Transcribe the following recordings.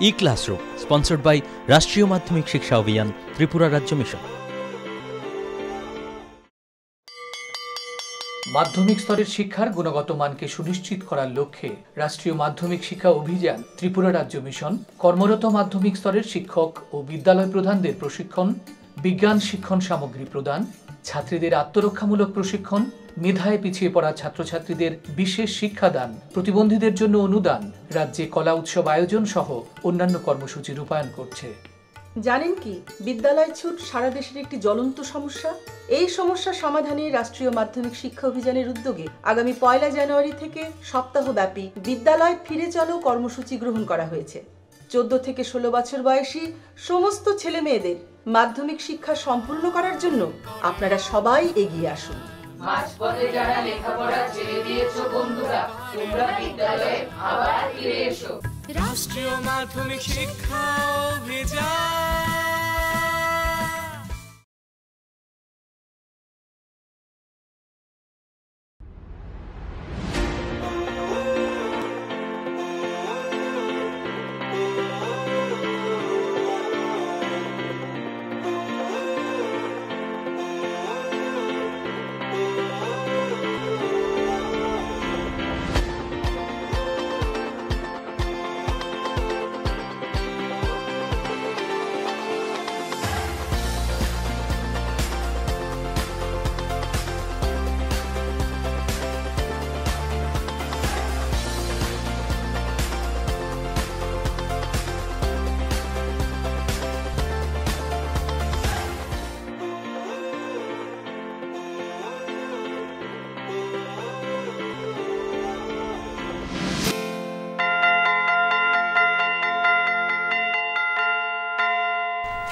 E-Classroom, sponsored by রাষ্ট্রীয় মাধ্যমিক শিক্ষা অভিযান, ত্রিপুরা রাজ্য মিশন। মাধ্যমিক স্তরের শিক্ষার গুণগত মানকে সুনিশ্চিত করার লক্ষ্যে রাষ্ট্রীয় মাধ্যমিক শিক্ষা অভিযান, ত্রিপুরা রাজ্য মিশন কর্মরত মাধ্যমিক স্তরের শিক্ষক ও বিদ্যালয় প্রধানদের প্রশিক্ষণ, বিজ্ঞান শিক্ষণ সামগ্রী প্রদান, ছাত্রীদের আত্মরক্ষামূলক প্রশিক্ষণ, মেধায় পিছিয়ে পড়া ছাত্রছাত্রীদের বিশেষ শিক্ষাদান, প্রতিবন্ধীদের জন্য অনুদান, রাজ্যে কলা উৎসব আয়োজন সহ অন্যান্য কর্মসূচি রূপায়ণ করছে। জানেন কি, বিদ্যালয় ছুট সারা দেশের একটি জ্বলন্ত সমস্যা। এই সমস্যা সমাধানে রাষ্ট্রীয় মাধ্যমিক শিক্ষা অভিযানের উদ্যোগে আগামী 1 জানুয়ারি থেকে সপ্তাহব্যাপী বিদ্যালয় ফিরে চলো কর্মসূচি গ্রহণ করা হয়েছে। 14 থেকে 16 বছর বয়সী সমস্ত ছেলে মেয়েদের মাধ্যমিক শিক্ষা সম্পূর্ণ করার জন্য আপনারা সবাই এগিয়ে আসুন। মাঝপথে যারা লেখাপড়া ছেড়ে দিয়েছো বন্ধুরা, তোমরা বিদ্যালয়ে আবার ফিরে এসো। রাষ্ট্রীয় মাধ্যমিক শিক্ষা অভিযান।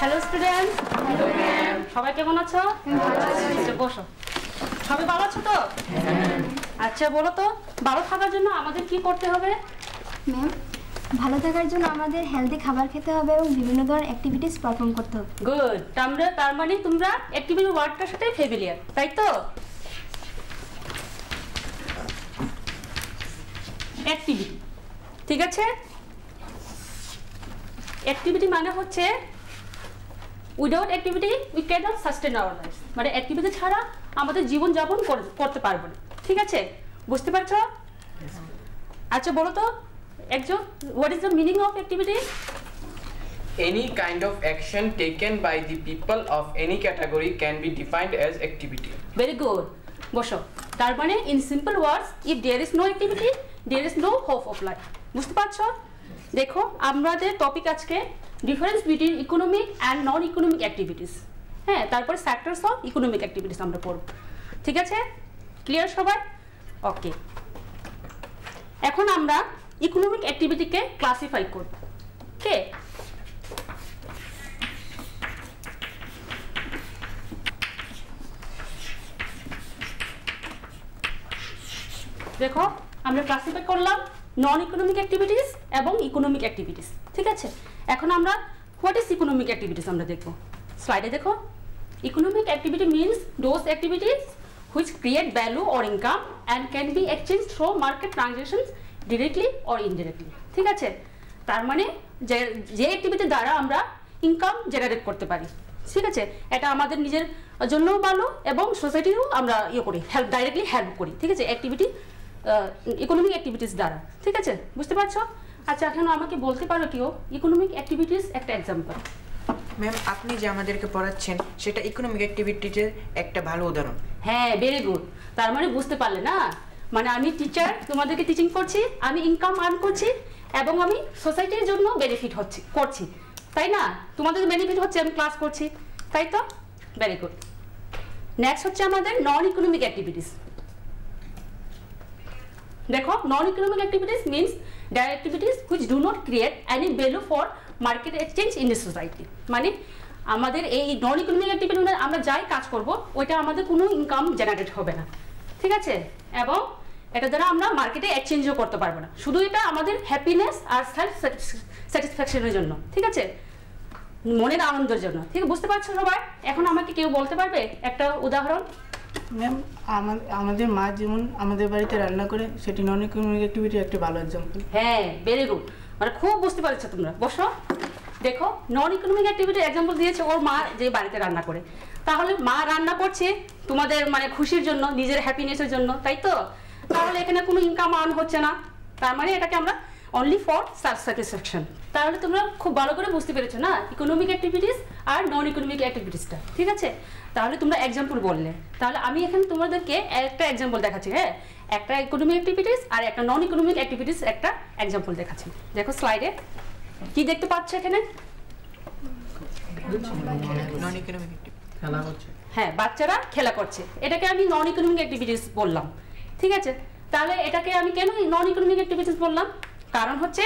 Hello student. Hello ma'am. সবাই কেমন আছো? আচ্ছা বসো। সবাই ভালো আছো তো? আচ্ছা বলো তো, ভালো থাকার জন্য আমাদের কি করতে হবে? ম্যাম, ভালো থাকার জন্য আমাদের হেলদি খাবার খেতে হবে এবং বিভিন্ন ধরনের অ্যাক্টিভিটিস পারফর্ম করতে হবে। গুড। তার মানে তোমরা অ্যাক্টিভিটি ওয়ার্ডটার সাথে ফ্যামিলিয়ার, তাই তো? অ্যাক্টিভিটি, ঠিক আছে। অ্যাক্টিভিটি মানে হচ্ছে without activity we can not sustain our life, মানে অ্যাক্টিভিটি ছাড়া আমাদের জীবনযাপন করতে পারবো না, ঠিক আছে? বুঝতে পারছো? আচ্ছা বলো তো একজন, what is the meaning of activity? Any kind of action taken by the people of any category can be defined as activity. Very good. বসো। তার মানে in simple words, if there is no activity there is no hope of life. বুঝতে পারছো? দেখো আমাদের topic আজকে difference between economic and non economic activities. হ্যাঁ, তারপরে ফ্যাক্টরস অফ ইকোনমিক অ্যাক্টিভিটিস আমরা পড়ব, ঠিক আছে? ক্লিয়ার সবাই? ওকে। এখন আমরা ইকোনমিক অ্যাক্টিভিটিকে ক্লাসিফাই করব। ওকে, দেখো আমরা ক্লাসিফাই করলাম নন ইকোনমিক অ্যাক্টিভিটিস এবং ইকোনমিক অ্যাক্টিভিটিস, ঠিক আছে? এখন আমরা হোয়াট ইজ ইকোনমিক অ্যাক্টিভিটিস আমরা দেখব। স্লাইডে দেখো, economic activity means those activities which create value or income and can be exchange through market transactions directly or indirectly, ঠিক আছে? তার মানে যে অ্যাক্টিভিটির দ্বারা আমরা ইনকাম জেনারেট করতে পারি, ঠিক আছে? এটা আমাদের নিজের জন্যও ভালো এবং সোসাইটিও আমরা করি, ডাইরেক্টলি হেল্প করি, ঠিক আছে? অ্যাক্টিভিটি ইকোনমিক অ্যাক্টিভিটিস দ্বারা, ঠিক আছে? বুঝতে পারছো? আচ্ছা এখন আমাকে বলতে পারো কেউ ইকোনমিক অ্যাক্টিভিটিস একটা এক্সাম্পল? ম্যাম, আপনি যে আমাদেরকে পড়াচ্ছেন সেটা ইকোনমিক অ্যাক্টিভিটির একটা ভালো উদাহরণ। হ্যাঁ, ভেরি গুড। তার মানে বুঝতে পারলে না, মানে আমি টিচার, তোমাদেরকে টিচিং করছি, আমি ইনকাম আর্ন করছি এবং আমি সোসাইটির জন্য বেনিফিট করছি, তাই না? তোমাদের বেনিফিট হচ্ছে, আমি ক্লাস করছি, তাই তো? Very good. নেক্সট হচ্ছে আমাদের নন ইকোনমিক অ্যাক্টিভিটিস। দেখো, non economic activities means that activities which do not create any value for market exchange in the society. মানে আমাদের এই নন ইকোনমিক অ্যাক্টিভিটি আমরা যাই কাজ করব ওইটা আমাদের কোনো ইনকাম জেনারেট হবে না, ঠিক আছে? এবং এটা দ্বারা আমরা মার্কেটে এক্সচেঞ্জও করতে পারবো না, শুধু এটা আমাদের হ্যাপিনেস আর সেলফ স্যাটিসফ্যাকশনের জন্য, ঠিক আছে? মনের আনন্দের জন্য, ঠিক আছে? বুঝতে পারছো সবাই? এখন আমাকে কেউ বলতে পারবে একটা উদাহরণ? ম্যাম, আমাদের মা যেমন আমাদের বাড়িতে রান্না করে, সেটি নন ইকোনমিক অ্যাক্টিভিটি একটা ভালো এক্সাম্পল। হ্যাঁ, ভেরি গুড। মানে খুব বুঝতে পারছো তোমরা। বসো, দেখো নন ইকোনমিক অ্যাক্টিভিটি এক্সাম্পল দিয়েছে ওর মা যে বাড়িতে রান্না করে। তাহলে মা রান্না করছে তোমাদের মানে খুশির জন্য, নিজের হ্যাপিনেসের জন্য, তাই তো? তাহলে এখানে কোনো ইনকাম আর্ন হচ্ছে না, তার মানে এটাকে আমরা অনলি ফর সেলফ স্যাটিসফ্যাকশন। তাহলে তোমরা খুব ভালো করে বুঝতে পেরেছো না ইকোনমিক অ্যাক্টিভিটিস আর নন ইকোনমিক অ্যাক্টিভিটিসটা, ঠিক আছে? তাহলে তোমরা এক্সাম্পল বললে, তাহলে আমি এখানে তোমাদেরকে একটা এক্সাম্পল দেখাচ্ছি। হ্যাঁ, একটা ইকোনমিক অ্যাক্টিভিটিস আর একটা নন ইকোনমিক অ্যাক্টিভিটিস একটা এক্সাম্পল দেখাচ্ছি। দেখো স্লাইডে কি দেখতে পাচ্ছ এখানে? হ্যাঁ, বাচ্চারা খেলা করছে, এটাকে আমি নন ইকোনমিক অ্যাক্টিভিটিস বললাম, ঠিক আছে? তাহলে এটাকে আমি কেন নন ইকোনমিক অ্যাক্টিভিটিস বললাম? কারণ হচ্ছে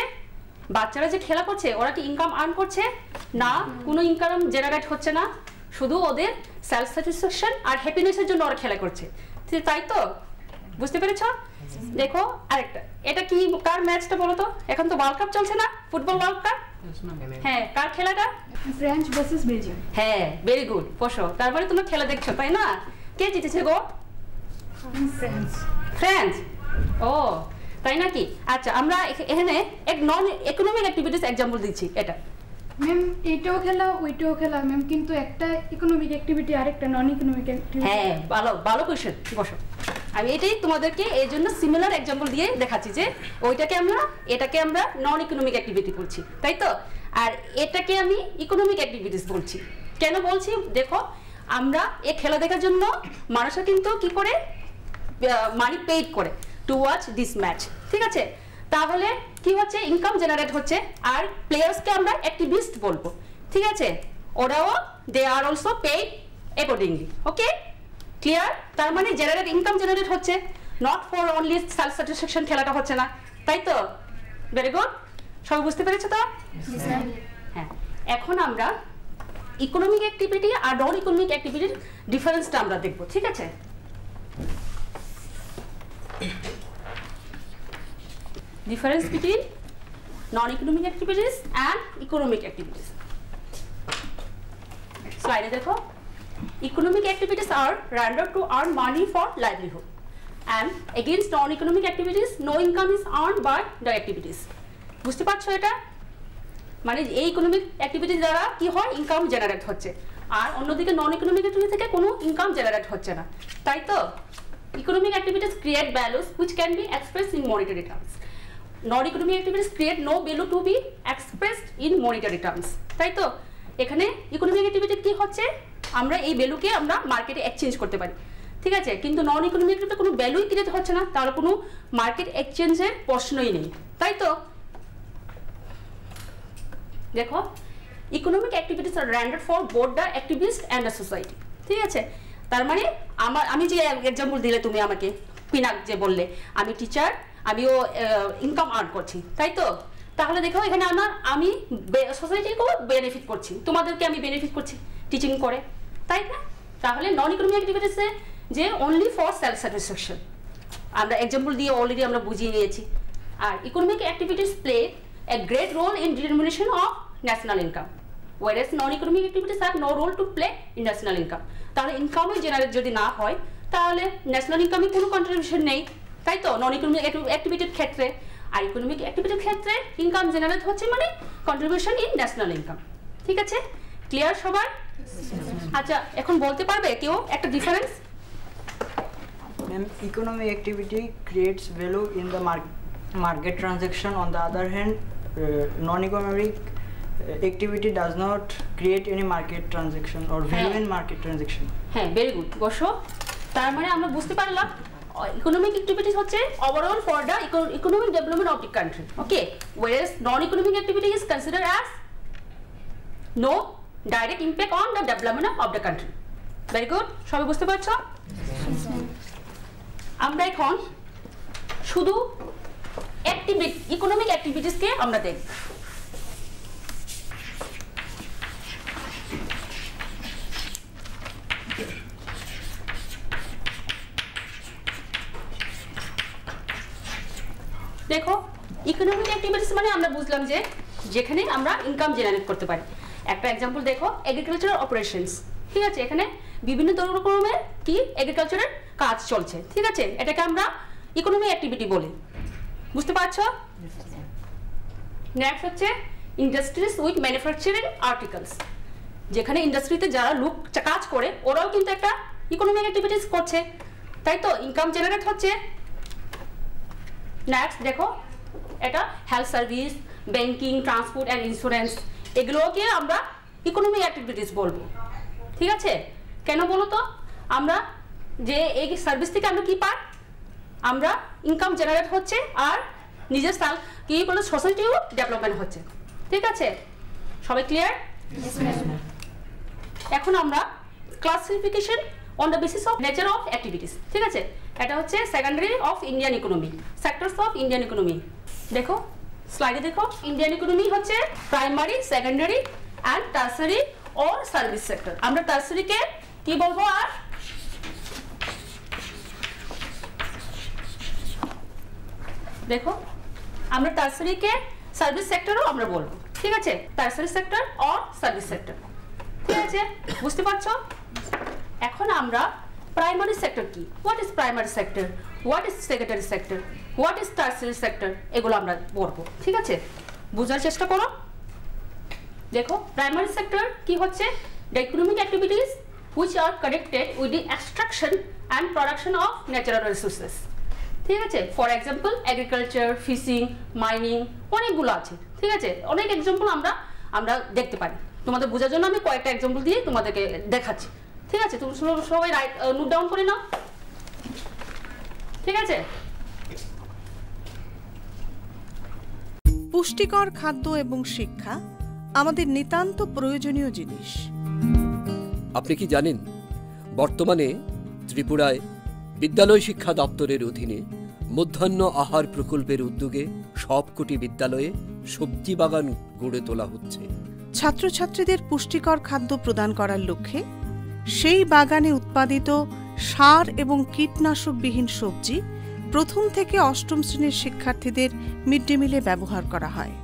বাচ্চারা যে খেলা করছে ওরা কি ইনকাম আর্ন করছে না, কোনো ইনকাম জেনারেট হচ্ছে না, শুধু ওদের সেলফ স্যাটিসফ্যাকশন আর হ্যাপিনেসের জন্য ওরা খেলা করছে, তাই তো? বুঝতে পেরেছ? দেখো আরেকটা, এটা কি কার ম্যাচটা বলো তো? এখন তো ওয়ার্ল্ড কাপ চলছে না, ফুটবল ওয়ার্ল্ড কাপ। হ্যাঁ, কার খেলাটা? France versus Belgium. হ্যাঁ, ভেরি গুড। বসো, তারপরে তোমরা খেলা দেখছো, তাই না? কে জিতেছে গো? ফ্রান্স। ফ্রান্স, ও তাই নাকি? আচ্ছা, আমরা এখানে এক নন ইকোনমিক অ্যাক্টিভিটিস এক্সাম্পল দিচ্ছি। এটা ম্যাম এটাও খেলা ওইটাও খেলা ম্যাম, কিন্তু একটা ইকোনমিক অ্যাক্টিভিটি আর একটা নন ইকোনমিক অ্যাক্টিভিটি। হ্যাঁ, ভালো ভালো কোয়েশ্চেন। বসো, আমি এটাই তোমাদেরকে এই জন্য সিমিলার এক্সাম্পল দিয়ে দেখাচ্ছি যে এটাকে আমরা নন ইকোনমিক অ্যাক্টিভিটি বলছি, তাই তো? আর এটাকে আমি ইকোনমিক অ্যাক্টিভিটিস বলছি। কেন বলছি দেখো, আমরা এই খেলা দেখার জন্য মানুষরা কিন্তু কি করে মানি পেইড করে টু ওয়াচ দিস ম্যাচ, ঠিক আছে? তাহলে কি হচ্ছে, ইনকাম জেনারেট হচ্ছে, আর প্লেয়ার্সকে আমরা অ্যাক্টিভিস্ট বলবো, ঠিক আছে? ওরাও they are also paid accordingly. Okay, clear? তার মানে জেনারেট ইনকাম জেনারেট হচ্ছে, not for only self satisfaction খেলাটা হচ্ছে না, তাই তো? ভেরি গুড, সবাই বুঝতে পেরেছো তো? হ্যাঁ, এখন আমরা ইকোনমিক অ্যাক্টিভিটি আর নন ইকোনমিক অ্যাক্টিভিটির ডিফারেন্সটা আমরা দেখবো, ঠিক আছে? Difference between non-economic activities and economic activities. Slide দেখো, economic activities are rendered to earn money for livelihood, and against non-economic activities, no income is earned by the activities. বুঝতে পারছো এটা? মানে এই ইকোনমিক অ্যাক্টিভিটি দ্বারা কি হয়, ইনকাম জেনারেট হচ্ছে, আর অন্যদিকে নন ইকোনমিক অ্যাক্টিভিটি থেকে কোনো ইনকাম জেনারেট হচ্ছে না, তাই তো? Economic activities create values which can be expressed in monetary terms. Non-economic activities create no value to be expressed in monetary terms, তাই তো? এখানে ইকোনমিক অ্যাক্টিভিটি কি হচ্ছে, আমরা এই ভ্যালুকে আমরা মার্কেটে এক্সচেঞ্জ করতে পারি, ঠিক আছে? কিন্তু নন ইকোনমিক অ্যাক্টিভিটি কোনো ভ্যালুই ক্রিয়েট হচ্ছে না, তাহলে কোনো মার্কেট এক্সচেঞ্জের প্রশ্নই নেই, তাই তো? দেখো, economic activities are rendered for both the activist and the society, ঠিক আছে? তার মানে আমি যে এক্সাম্পল দিলে তুমি আমাকে, পিনাক যে বললে আমি টিচার, আমিও ইনকাম আর্ন করছি, তাই তো? তাহলে দেখো এখানে আমি সোসাইটিকেও বেনিফিট করছি, তোমাদেরকে আমি বেনিফিট করছি টিচিং করে, তাই না? তাহলে নন ইকোনমিক অ্যাক্টিভিটিসে যে অনলি ফর সেলফ স্যাটিসফ্যাকশন, আমরা এক্সাম্পল দিয়ে অলরেডি আমরা বুঝিয়ে নিয়েছি। আর economic activities play a great role in determination of national income, whereas non-economic activities have no role to play in national income. তাহলে ইনকামই জেনারেট যদি না হয় তাহলে ন্যাশনাল ইনকামে কোনো কন্ট্রিবিউশন নেই, তাই তো? নন ইকোনমিক অ্যাক্টিভিটির ক্ষেত্রে, আর ইকোনমিক অ্যাক্টিভিটির ক্ষেত্রে ইনকাম জেনারেট হচ্ছে মানে কন্ট্রিবিউশন ইন ন্যাশনাল ইনকাম, ঠিক আছে? ক্লিয়ার সবাই? আচ্ছা, এখন বলতে পারবে কেউ একটা difference? Ma'am, economic activity creates value in the market transaction. On the other hand, non-economic activity does not create any market transaction or value in market transaction. হ্যাঁ, ভেরি গুড। বসো, তার মানে আমরা বুঝতে পারলাম ইকোনমিক অ্যাক্টিভিটিস হচ্ছে overall for the economic development of the country, okay? whereas non-economic activity is considered as no direct impact on the development of the country. Very good, সবাই বুঝতে পারছো? আমরা এখন শুধু ইকোনমিক অ্যাক্টিভিটিসকে আমরা দেখব। দেখো, ইকোনমিক অ্যাক্টিভিটিস মানে আমরা বুঝলাম যে যেখানে আমরা ইনকাম জেনারেট করতে পারি। একটা এক্সাম্পল দেখো, এগ্রিকালচারাল অপারেশনস, ঠিক আছে? এখানে বিভিন্ন রকমের কি এগ্রিকালচারের কাজ চলছে, ঠিক আছে? এটাকে আমরা ইকোনমিক অ্যাক্টিভিটি বলি, বুঝতে পারছো? নেক্সট হচ্ছে ইন্ডাস্ট্রিজ উইথ ম্যানুফ্যাকচারিং আর্টিকেলস, যেখানে ইন্ডাস্ট্রিতে যারা লোক কাজ করে ওরাও কিন্তু একটা ইকোনমিক অ্যাক্টিভিটিস করছে, তাই তো ইনকাম জেনারেট হচ্ছে। নেক্সট দেখো, এটা health service, banking, transport and insurance, এগুলোকে আমরা ইকোনমিক অ্যাক্টিভিটিস বলবো। ঠিক আছে, কেন বলো তো? আমরা যে এই সার্ভিস থেকে আমরা কি পাই, আমরা ইনকাম জেনারেট হচ্ছে আর নিজের কি বলে সোসাইটিও ডেভেলপমেন্ট হচ্ছে। ঠিক আছে, সবাই ক্লিয়ার? এখন আমরা classification on the basis of nature of activities. ঠিক আছে, এটা হচ্ছে secondary of Indian economy, sectors of Indian economy. দেখো স্লাইডে দেখো, ইন্ডিয়ান ইকোনমি হচ্ছে primary, secondary and tertiary or service sector. আমরা টার্সারিকে কি বলবো? আর দেখো আমরা টার্সারিকে সার্ভিস সেক্টরও আমরা বলবো। ঠিক আছে, tertiary sector or service sector. ঠিক আছে, বুঝতে পারছো? এখন আমরা প্রাইমারি সেক্টর কি, what is primary sector, what is secondary sector, what is tertiary sector, এগুলো আমরা বলবো। ঠিক আছে, বোঝার চেষ্টা করো। দেখো প্রাইমারি সেক্টর কি হচ্ছে? The economic activities which are connected with the extraction and production of natural resources. ঠিক আছে, for example agriculture, fishing, mining, অনেকগুলো আছে। ঠিক আছে, অনেক এক্সাম্পল আমরা দেখতে পারি। তোমাদের বোঝার জন্য আমি কয়েকটা এক্সাম্পল দিয়ে তোমাদেরকে দেখাচ্ছি। ঠিক আছে, তুমি সবাই নোট ডাউন করে নাও। ঠিক আছে, পুষ্টিকর খাদ্য এবং শিক্ষা আমাদের নিতান্ত প্রয়োজনীয় জিনিস। আপনি কি জানেন বর্তমানে ত্রিপুরায় বিদ্যালয় শিক্ষা দপ্তরের অধীনে মধ্যাহ্ন আহার প্রকল্পের উদ্যোগে সবকটি বিদ্যালয়ে সবজি বাগান গড়ে তোলা হচ্ছে। ছাত্রছাত্রীদের পুষ্টিকর খাদ্য প্রদান করার লক্ষ্যে সেই বাগানে উৎপাদিত সার এবং কীটনাশকবিহীন সবজি প্রথম থেকে অষ্টম শ্রেণীর শিক্ষার্থীদের মিড ডে মিলে ব্যবহার করা হয়।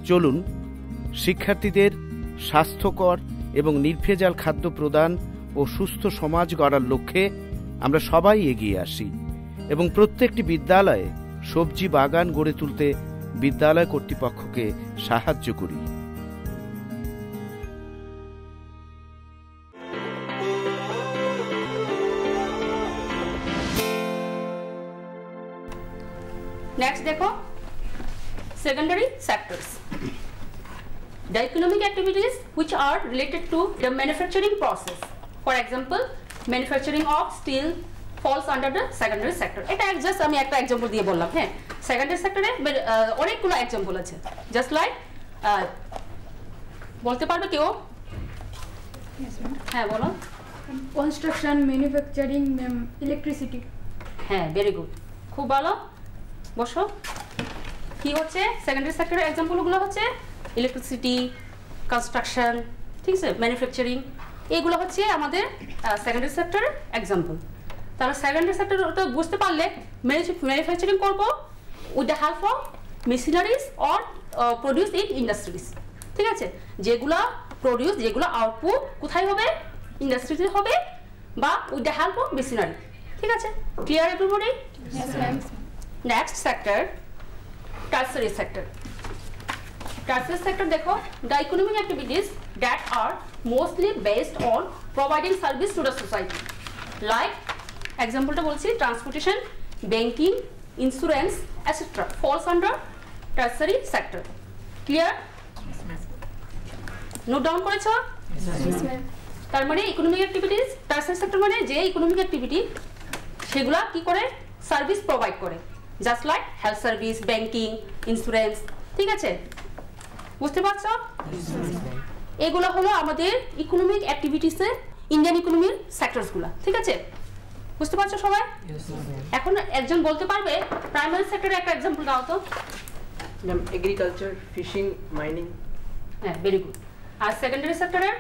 চলুন শিক্ষার্থীদের স্বাস্থ্যকর এবং নির্ভেজাল খাদ্য প্রদান ও সুস্থ সমাজ গড়ার লক্ষ্যে আমরা সবাই এগিয়ে আসি এবং প্রত্যেকটি বিদ্যালয়ে সবজি বাগান গড়ে তুলতে বিদ্যালয় কর্তৃপক্ষকে সাহায্য করি। নেক্সট দেখো, secondary sectors, the economic activities which are related to the manufacturing process. For example, manufacturing of steel falls under the secondary sector. এটা জাস্ট আমি একটা एग्जांपल দিয়ে বললাম। হ্যাঁ, সেকেন্ডারি সেক্টরে অনেকগুলো एग्जांपल আছে। জাস্ট লাইক বলতে পারবে কেউ? হ্যাঁ বলো। Construction, manufacturing, electricity. হ্যাঁ, ভেরি গুড, খুব ভালো। বসো। কি হচ্ছে সেকেন্ডারি সেক্টরের এক্সাম্পলগুলো হচ্ছে ইলেকট্রিসিটি, কনস্ট্রাকশন, ঠিক আছে, ম্যানুফ্যাকচারিং, এগুলো হচ্ছে আমাদের সেকেন্ডারি সেক্টরের এক্সাম্পল। তাহলে সেকেন্ডারি সেক্টর ওটা বুঝতে পারলে ম্যানুফ্যাকচারিং করবো with the help of machineries or produce in industries. ঠিক আছে, যেগুলো প্রডিউস, যেগুলো আউটপুট কোথায় হবে? ইন্ডাস্ট্রিতে হবে বা with the help of machinery. ঠিক আছে, clear everybody? Next sector, tertiary sector. Tertiary sector देखो, the economic activities that are mostly based on providing service to the society, like example टा बोलছি transportation, banking, insurance, etc. falls under tertiary sector. Clear? Note down করেছো? Yes ma'am. তার মানে economic activities tertiary sector মানে যে economic activity সেগুলা কি করে? Service provide করে, just like health service, banking, insurance. ঠিক আছে, বুঝতে পারছো? এগুলো হলো আমাদের ইকোনমিক অ্যাক্টিভিটিসের ইন্ডিয়ান ইকোনমির সেক্টরসগুলো। ঠিক আছে, বুঝতে পারছো সবাই? এখন একজন বলতে পারবে প্রাইমারি সেক্টরে একটা एग्जांपल দাও তো। Agriculture, fishing, mining. হ্যাঁ, ভেরি গুড। আর সেকেন্ডারি সেক্টরে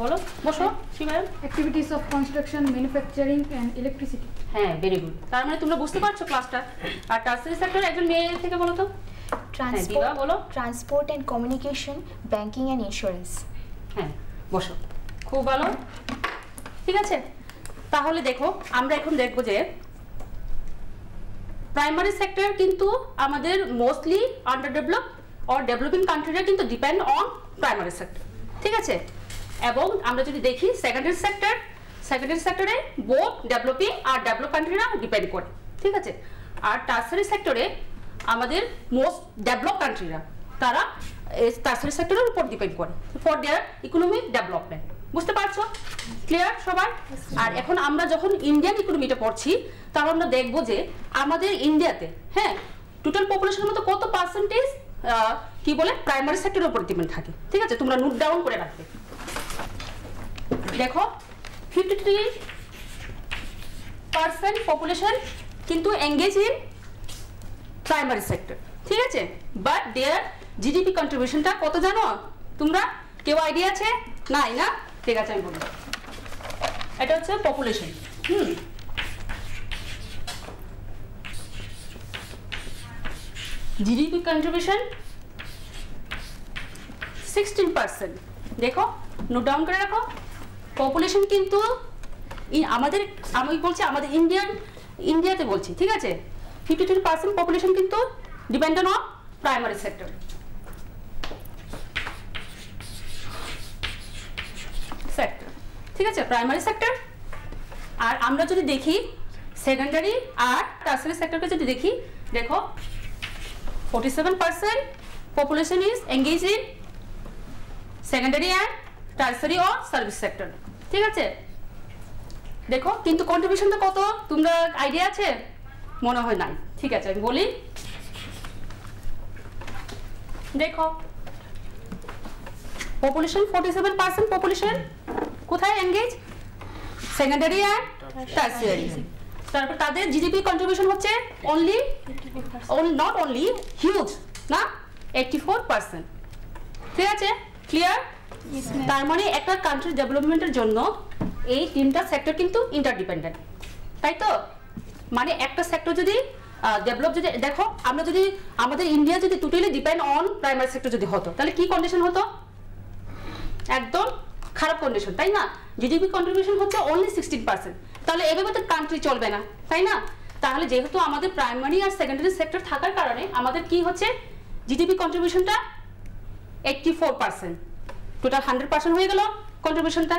বলো, বসো Shibayan. Activities of construction, manufacturing and electricity. হ্যাঁ, ভেরি গুড। তার মানে তোমরা বুঝতে পারছো ক্লাসটা। আর টার্সারি সেক্টরে একজন মেয়ে থেকে বলো তো। Transport and communication, banking and insurance. হ্যাঁ, বসো, খুব ভালো। ঠিক আছে, তাহলে দেখো আমরা এখন দেখবো যে প্রাইমারি সেক্টর কিন্তু আমাদের mostly under develop or developing কান্ট্রিরা কিন্তু ডিপেন্ড অন প্রাইমারি সেক্টর, ঠিক আছে। এবং আমরা যদি দেখি সেকেন্ডারি সেক্টরে বোথ ডেভেলপিং আর ডেভেলপ কান্ট্রিরা ডিপেন্ড করে, ঠিক আছে। আর টার্সারি সেক্টরে আমাদের মোস্ট ডেভেলপ কান্ট্রিরা তারা টার্সারি সেক্টরের উপর ডিপেন্ড করে ফর দেয়ার ইকোনমিক ডেভেলপমেন্ট। বুঝতে পারছো? ক্লিয়ার সবাই? আর এখন আমরা যখন ইন্ডিয়ান ইকোনমিটা পড়ছি তাহলে আমরা দেখবো যে আমাদের ইন্ডিয়াতে, হ্যাঁ, টোটাল পপুলেশনের মধ্যে কত পার্সেন্টেজ কি বলে প্রাইমারি সেক্টরের উপর ডিপেন্ড থাকে, ঠিক আছে। তোমরা নোট ডাউন করে রাখবে। দেখো 53% পপুলেশন কিন্তু এঙ্গেজ ইন প্রাইমারি সেক্টর, ঠিক আছে। বাট দেয়ার জিডিপি কন্ট্রিবিউশনটা কত জানো তোমরা? কেউ আইডিয়া আছে? নাই না? ঠিক আছে, আমি বলি। এটা হচ্ছে পপুলেশন। GDP contribution 16%। দেখো নোট ডাউন করে রাখো। পপুলেশন কিন্তু আমাদের, আমি বলছি আমাদের ইন্ডিয়াতে বলছি, ঠিক আছে। 53% পপুলেশন কিন্তু ডিপেন্ডেন্ট অন প্রাইমারি সেক্টর। ঠিক আছে, প্রাইমারি সেক্টর। আর আমরা যদি দেখি সেকেন্ডারি আর টার্সারি সেক্টরকে যদি দেখি, দেখো 47% population is engage in secondary and tertiary or service sector, ঠিক আছে। দেখো কিন্তু কন্ট্রিবিউশনটা কত তোমরা আইডিয়া আছে? মনে হয় নাই, ঠিক আছে, আমি বলি। দেখো পপুলেশন 47% পপুলেশন কোথায় এঙ্গেজ? Secondary and tertiary. তারপর তাদের জিডিপি কন্ট্রিবিউশন হচ্ছে অনলি, নট অনলি, হিউজ না, 84%, ঠিক আছে। ক্লিয়ার? তার মানে একটা কান্ট্রি ডেভেলপমেন্টের জন্য এই তিনটা সেক্টর কিন্তু ইন্টারডিপেন্ডেন্ট, তাই তো। মানে একটা সেক্টর যদি ডেভেলপ, যদি দেখো আমরা যদি আমাদের ইন্ডিয়া যদি totally depend on primary sector যদি হতো তাহলে কি কন্ডিশন হতো? একদম খারাপ কন্ডিশন, তাই না। জিডিপি কন্ট্রিবিউশন হচ্ছে অনলি 16%, তাহলে এভাবে তো কান্ট্রি চলবে না, তাই না। তাহলে যেহেতু আমাদের প্রাইমারি আর সেকেন্ডারি সেক্টর থাকার কারণে আমাদের কি হচ্ছে, জিডিপি কন্ট্রিবিউশনটা 84%, টোটাল 100% হয়ে গেল কন্ট্রিবিউশনটা।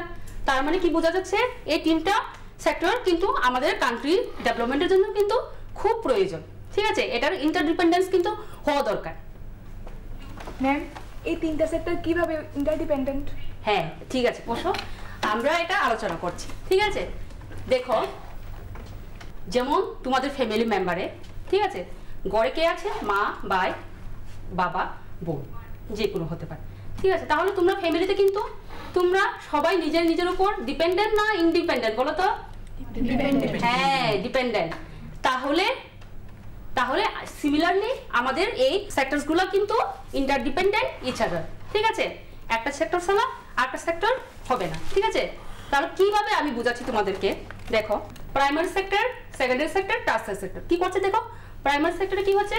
তার মানে কি বোঝা যাচ্ছে, এই তিনটা সেক্টর কিন্তু আমাদের কান্ট্রি ডেভেলপমেন্টের জন্য কিন্তু খুব প্রয়োজন, ঠিক আছে। এটার ইন্টারডিপেন্ডেন্স কিন্তু হওয়া দরকার। ম্যাম, এই তিনটা সেক্টর কিভাবে ইন্টারডিপেন্ডেন্ট? হ্যাঁ, ঠিক আছে, বসো, আমরা এটা আলোচনা করছি, ঠিক আছে। দেখো যেমন তোমাদের ফ্যামিলি মেম্বারে, ঠিক আছে, গড়ে কে আছে? মা, ভাই, বাবা, বোন, যে কোনো হতে পারে, ঠিক আছে। তাহলে তোমরা ফ্যামিলিতে কিন্তু তোমরা সবাই নিজের উপর ডিপেন্ডেন্ট না ইন্ডিপেন্ডেন্ট? বলো তো। হ্যাঁ, ডিপেন্ডেন্ট। তাহলে সিমিলারলি আমাদের এই সেক্টরসগুলো কিন্তু ইন্টারডিপেন্ডেন্ট ইচ আদার, ঠিক আছে। একটা সেক্টর ছাড়া আরেকটা সেক্টর হবে না, ঠিক আছে। তাহলে কিভাবে আমি বুঝাচ্ছি তোমাদেরকে, দেখো primary sector, secondary sector, tertiary sector কি করছে দেখো। প্রাইমারি সেক্টরে কি হচ্ছে?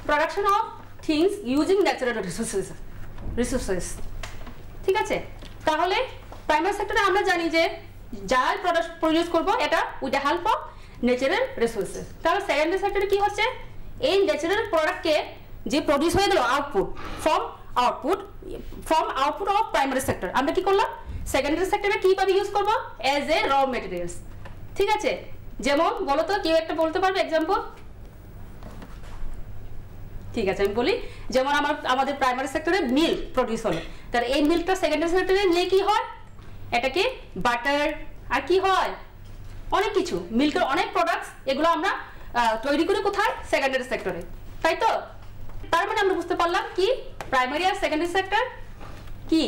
Production of things using natural resources, ঠিক আছে। তাহলে প্রাইমারি সেক্টরে আমরা জানি যে যা প্রোডাক্ট প্রডিউস করবো এটা with the help of natural resources. তাহলে সেকেন্ডারি সেক্টরে কি হচ্ছে? এই ন্যাচারাল প্রোডাক্টকে যে প্রডিউস হয়ে গেল output from output of primary sector, আমরা কি করলাম সেকেন্ডারি সেক্টরে কিভাবে ইউজ করবো? অ্যাজ এ র মেটেরিয়ালস, ঠিক আছে। যেমন বলো তো, কেউ একটা বলতে পারবে এক্সাম্পল? ঠিক আছে, আমি বলি। যেমন আমাদের প্রাইমারি সেক্টরে মিল্ক প্রডিউস হলো, তাহলে এই মিল্কটা সেকেন্ডারি সেক্টরে নিয়ে কি হয়? এটাকে বাটার আর কি হয়, অনেক কিছু, মিল্কের অনেক প্রোডাক্টস, এগুলো আমরা তৈরি করি কোথায়? সেকেন্ডারি সেক্টরে, তাই তো। তার মানে আমরা বুঝতে পারলাম কি প্রাইমারি আর সেকেন্ডারি সেক্টর কি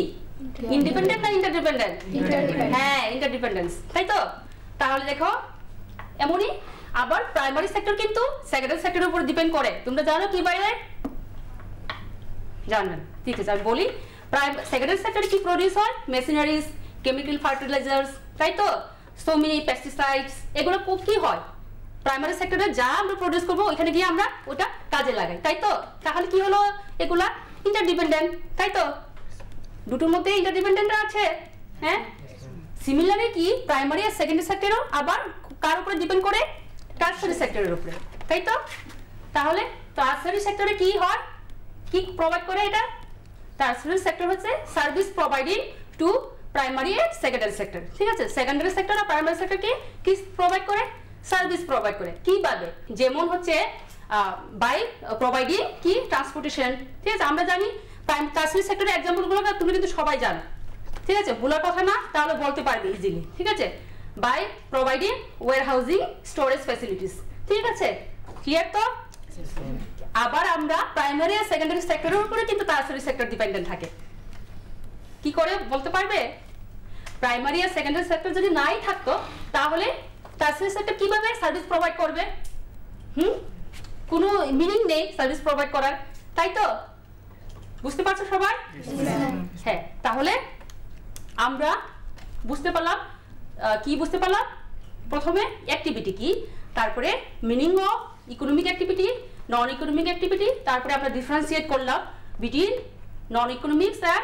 ইন্ডিপেন্ডেন্ট না ইন্টারডিপেন্ডেন্ট? হ্যাঁ, ইন্টারডিপেন্ডেন্স, তাই তো। তাহলে দেখো এমনই আবার প্রাইমারি সেক্টর কিন্তু সেকেন্ডারি সেক্টরের উপর ডিপেন্ড করে, তোমরা জানো কি বাইরে? জানেন, ঠিক আছে, আমি বলি। সেকেন্ডারি সেক্টরে কি প্রডিউস হয়? মেশিনারিজ, কেমিক্যাল ফার্টিলাইজার্স, তাই তো, সো মেনি পেস্টিসাইডস, এগুলো কি হয়? প্রাইমারি সেক্টরে যা আমরা প্রডিউস করবো ওইখানে গিয়ে আমরা ওটা কাজে লাগাই, তাই তো। তাহলে কি হলো? এগুলা ইন্টারডিপেন্ডেন্ট, তাই তো। দুটোর মধ্যে ইন্টারডিপেন্ডেন্ট আছে, হ্যাঁ। সিমিলারলি কি প্রাইমারি আর সেকেন্ডারি সেক্টরও আবার কার উপরে ডিপেন্ড করে? টার্সারি সেক্টরের উপরে। তাই তো? তাহলে টার্সারি সেক্টরে কি হয়, কি প্রোভাইড করে এটা? টার্সারি সেক্টর হচ্ছে service providing to primary and secondary sector. ঠিক আছে, সেকেন্ডারি সেক্টর আর প্রাইমারি সেক্টর কি প্রোভাইড করে? সার্ভিস প্রোভাইড করে। কিভাবে? যেমন হচ্ছে বাই প্রোভাইডিং কি ট্রান্সপোর্টেশন। ঠিক আছে, আমরা জানি টার্সারি সেক্টরের এক্সাম্পলগুলো তুমি কিন্তু সবাই জানো। ঠিক আছে, বলার কথা না, তাহলে বলতে পারবে ইজিলি। ঠিক আছে, by providing warehousing storage facilities. ঠিক আছে, ক্লিয়ার তো? আবার আমরা প্রাইমারি আর সেকেন্ডারি সেক্টরের উপরে কিন্তু টার্সারি সেক্টর ডিপেন্ডেন্ট থাকে। কি করে বলতে পারবে? প্রাইমারি আর সেকেন্ডারি সেক্টর যদি নাই থাকতো তাহলে টার্সারি সেক্টর কিভাবে সার্ভিস প্রোভাইড করবে? কোনো মিনিং নেই সার্ভিস প্রোভাইড করার, তাই তো? বুঝতে পারছো সবাই? হ্যাঁ, তাহলে আমরা বুঝতে পারলাম কি বুঝতে পারলাম? প্রথমে অ্যাক্টিভিটি কি, তারপরে meaning of economic activity, non economic activity, তারপরে আমরা ডিফারেন্সিয়েট করলাম বিটুইন নন ইকোনমিক্স আর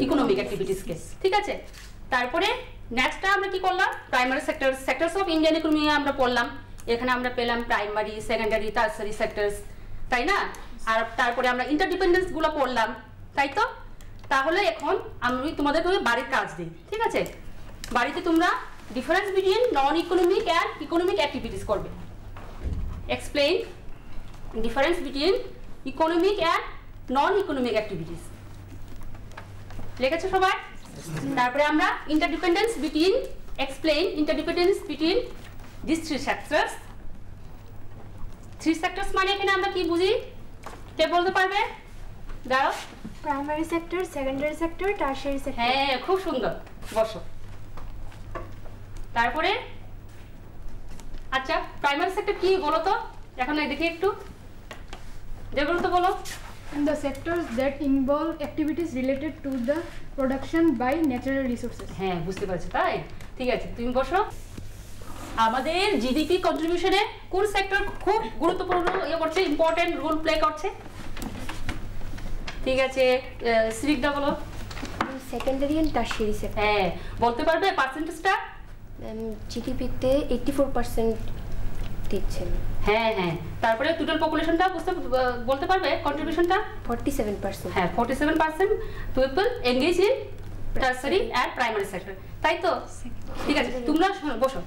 ইকোনমিক অ্যাক্টিভিটিসকে। ঠিক আছে, তারপরে নেক্সটটা আমরা কি করলাম? Primary sectors of Indian economy আমরা পড়লাম। এখানে আমরা পেলাম প্রাইমারি, সেকেন্ডারি, টার্সারি সেক্টরস, তাই না? আর তারপরে আমরা ইন্টারডিপেন্ডেন্স গুলো পড়লাম, তাই তো? তাহলে এখন আমি তোমাদেরকে বাড়ির কাজ দিই। ঠিক আছে, বাড়িতে তোমরা difference between non economic and economic activities করবে। Explain difference between economic and non economic activities. লিখেছো সবাই? তারপরে আমরা interdependence between, explain interdependence between this three sectors. Three sectors মানে এখানে আমরা কি বুঝি? কে বলতে পারবে? দাঁড়াও। Primary sector, secondary sector, tertiary sector. হ্যাঁ, খুব সুন্দর, বসো। তারপরে আচ্ছা, প্রাইমারি সেক্টর কি বলো তো? এখন দেখি একটু, যেগুলো তো বলো। The sectors that involve activities related to the production by natural resources. হ্যাঁ, বুঝতে পারছো, তাই? ঠিক আছে, তুমি বসো। আমাদের জিডিপি কন্ট্রিবিউশনে কোন সেক্টর খুব গুরুত্বপূর্ণ করছে, ইম্পর্টেন্ট রোল প্লে করছে? ঠিক আছে, সিরিকটা বলো। Secondary and tertiary sector. হ্যাঁ, বলতে পারবে পার্সেন্টেজটা? জিডিপিতে 80% দিচ্ছেন। হ্যাঁ হ্যাঁ, তারপরে টোটাল পপুলেশনটা বলতে পারবে কন্ট্রিবিউশনটা? 47%। হ্যাঁ, 47% people engage in tertiary and primary sector, তাই তো? ঠিক আছে, তোমরা বসো।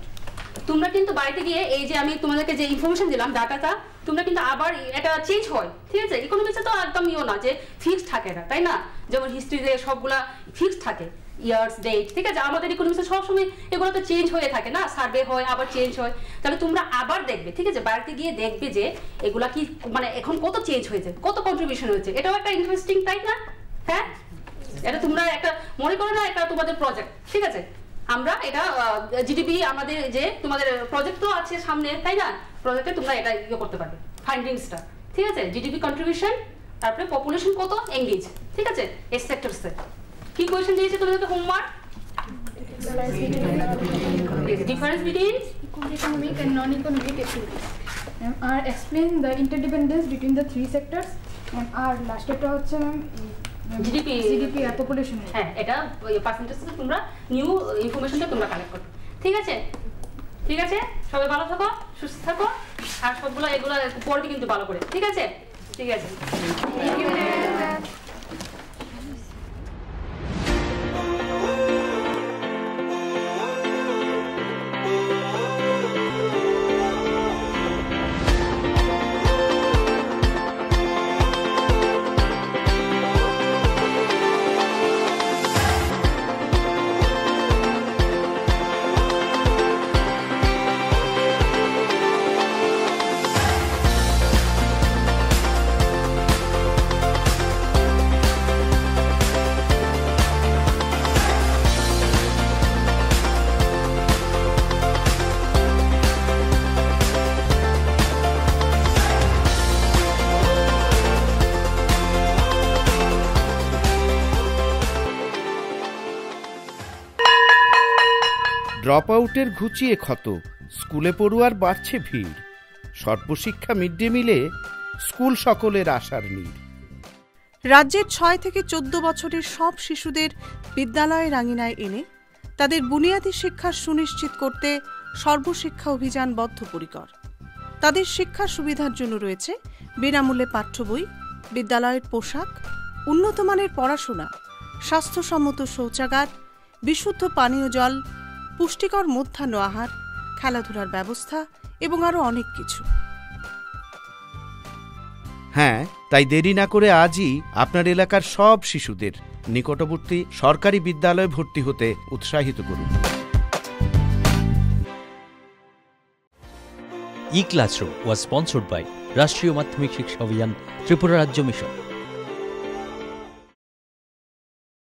তোমরা কিন্তু বাড়িতে গিয়ে এই যে আমি তোমাদেরকে যে ইনফরমেশন দিলাম, ডাটাটা, তোমরা কিন্তু আবার এটা চেঞ্জ হয়। ঠিক আছে, ইকোনমিক্সে তো একদম না যে ফিক্সড থাকে না, তাই না? যেমন হিস্ট্রিতে সবগুলা ফিক্সড থাকে, ইয়ার্স, ডেট। ঠিক আছে, আমাদের ইকোনমিক্সে সবসময় এগুলো তো চেঞ্জ হয়ে থাকে না, সার্ভে হয় আবার চেঞ্জ হয়। তাহলে তোমরা আবার দেখবে, ঠিক আছে, বাড়িতে গিয়ে দেখবে যে এগুলা কি মানে এখন কত চেঞ্জ হয়েছে, কত কন্ট্রিবিউশন হয়েছে। এটাও একটা ইন্টারেস্টিং, তাই না? হ্যাঁ, এটা তোমরা একটা মনে করো না, এটা তোমাদের প্রজেক্ট। ঠিক আছে, আমরা এটা জিডিপি আমাদের যে তোমাদের প্রজেক্ট তো আছে সামনে, তাই না? প্রজেক্টে তোমরা এটা ইয়ে করতে পারবে, ফাইন্ডিংসটা। ঠিক আছে, জিডিপি কন্ট্রিবিউশন, তারপরে পপুলেশন কত এঙ্গেজ। ঠিক আছে, এই সেক্টরসে কি কোয়েশ্চেন দিয়েছে তোমাদেরকে homework? Difference between economic and non-economic activities. And explain the interdependence between the three sectors. And our last একটা হচ্ছে জিডিপি আর পপুলেশন। হ্যাঁ, এটা পার্সেন্টেজটা তোমরা নিউ ইনফরমেশনটা তোমরা কালেক্ট করো। ঠিক আছে, ঠিক আছে, সবাই ভালো থাকো, সুস্থ থাকো, আর সবগুলো এগুলো পড়বে কিন্তু ভালো করে। ঠিক আছে, ঠিক আছে। ড্রপ আউটের ঘুচিয়ে ক্ষত, স্কুলে পড়ুয়ার বাড়ছে ভিড়, সর্বশিক্ষা মিড ডে মিলে স্কুল সকলের আশার নীড়। রাজ্যের 6 থেকে 14 বছরের সব শিশুদের বিদ্যালয়ের আঙিনায় এনে তাদের বুনিয়াদী শিক্ষা সুনিশ্চিত করতে সর্বশিক্ষা অভিযান বদ্ধপরিকর। তাদের শিক্ষার সুবিধার জন্য রয়েছে বিনামূল্যে পাঠ্য বই, বিদ্যালয়ের পোশাক, উন্নত মানের পড়াশোনা, স্বাস্থ্যসম্মত শৌচাগার, বিশুদ্ধ পানীয় জল, পুষ্টিকর মধ্যাহ্ন আহার, খেলাধুলার ব্যবস্থা এবং আরও অনেক কিছু। হ্যাঁ, তাই দেরি না করে আজই আপনার এলাকার সব শিশুদের নিকটবর্তী সরকারি বিদ্যালয়ে ভর্তি হতে উৎসাহিত করুন। E-Classroom was sponsored by রাষ্ট্রীয় মাধ্যমিক শিক্ষা অভিযান, ত্রিপুরা রাজ্য মিশন।